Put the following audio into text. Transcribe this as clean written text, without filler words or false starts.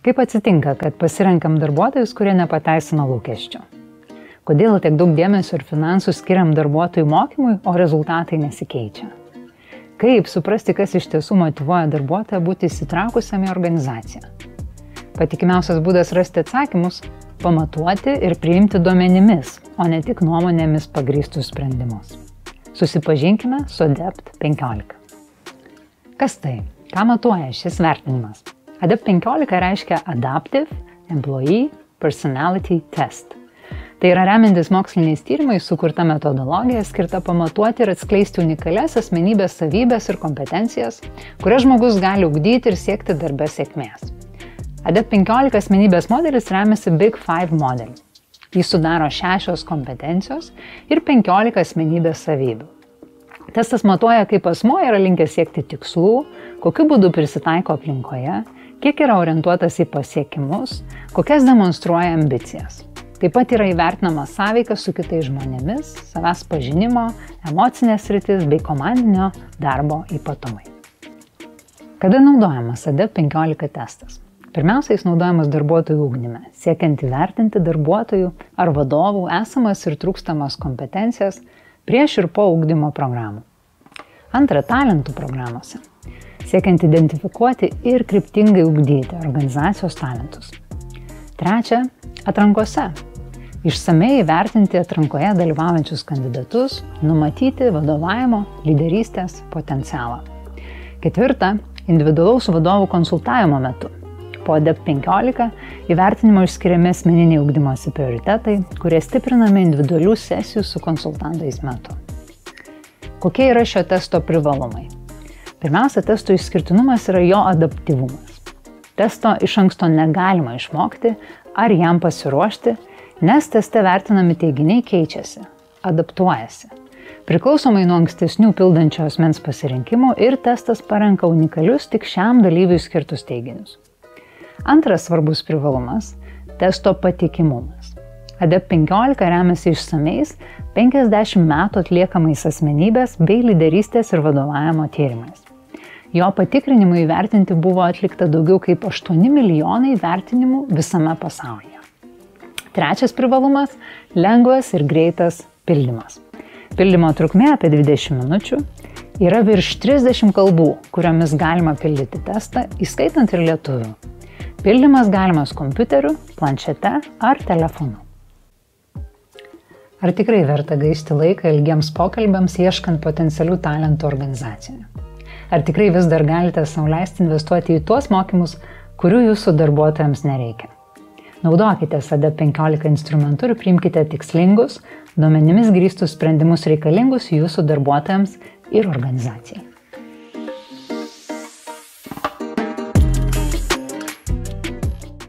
Kaip atsitinka, kad pasirenkam darbuotojus, kurie nepateisina lūkesčių? Kodėl tiek daug dėmesio ir finansų skiriam darbuotojų mokymui, o rezultatai nesikeičia? Kaip suprasti, kas iš tiesų motyvuoja darbuotoją būti įsitraukusiam į organizaciją? Patikimiausias būdas rasti atsakymus – pamatuoti ir priimti duomenimis, o ne tik nuomonėmis pagrįstus sprendimus. Susipažinkime su ADEPT 15. Kas tai? Ką matuoja šis vertinimas? ADEPT 15 reiškia Adaptive Employee Personality Test. Tai yra remiantis moksliniais tyrimais sukurta metodologija skirta pamatuoti ir atskleisti unikalias asmenybės savybės ir kompetencijas, kurias žmogus gali ugdyti ir siekti darbe sėkmės. ADEPT 15 asmenybės modelis remiasi Big Five modeliu. Jį sudaro 6 kompetencijos ir 15 asmenybės savybių. Testas matuoja, kaip asmuo yra linkęs siekti tikslų, kokiu būdu prisitaiko aplinkoje, kiek yra orientuotas į pasiekimus, kokias demonstruoja ambicijas. Taip pat yra įvertinama sąveika su kitais žmonėmis, savęs pažinimo, emocinės sritis bei komandinio darbo ypatumai. Kada naudojamas ADEPT 15 testas? Pirmiausia, jis naudojamas darbuotojų ugdyme, siekiant įvertinti darbuotojų ar vadovų esamas ir trūkstamas kompetencijas prieš ir po ugdymo programų. Antra, talentų programuose, siekiant identifikuoti ir kryptingai ugdyti organizacijos talentus. Trečia, atrankose. Išsamei įvertinti atrankoje dalyvaujančius kandidatus, numatyti vadovavimo, lyderystės potencialą. Ketvirta, individualaus vadovų konsultavimo metu. Po ADEPT 15 įvertinimo išskiriami asmeniniai ugdymosi prioritetai, kurie stiprinami individualių sesijų su konsultantais metu. Kokie yra šio testo privalumai? Pirmiausia, testo išskirtinumas yra jo adaptyvumas. Testo iš anksto negalima išmokti ar jam pasiruošti, nes teste vertinami teiginiai keičiasi, adaptuojasi. Priklausomai nuo ankstesnių pildančio asmens pasirinkimų ir testas parenka unikalius tik šiam dalyviui skirtus teiginius. Antras svarbus privalumas – testo patikimumas. ADEPT 15 remiasi išsamiais 50 metų atliekamais asmenybės bei lyderystės ir vadovavimo tyrimais. Jo patikrinimui įvertinti buvo atlikta daugiau kaip 8 milijonai vertinimų visame pasaulyje. Trečias privalumas – lengvas ir greitas pildymas. Pildymo trukmė apie 20 minučių, yra virš 30 kalbų, kuriomis galima pildyti testą, įskaitant ir lietuvių. Pildymas galimas kompiuteriu, planšete ar telefonu. Ar tikrai verta gaišti laiką ilgiems pokalbiams ieškant potencialių talentų organizacijoje? Ar tikrai vis dar galite sau leisti investuoti į tuos mokymus, kurių jūsų darbuotojams nereikia? Naudokitės ADEPT 15 instrumentų ir priimkite tikslingus, duomenimis grįstus sprendimus reikalingus jūsų darbuotojams ir organizacijai.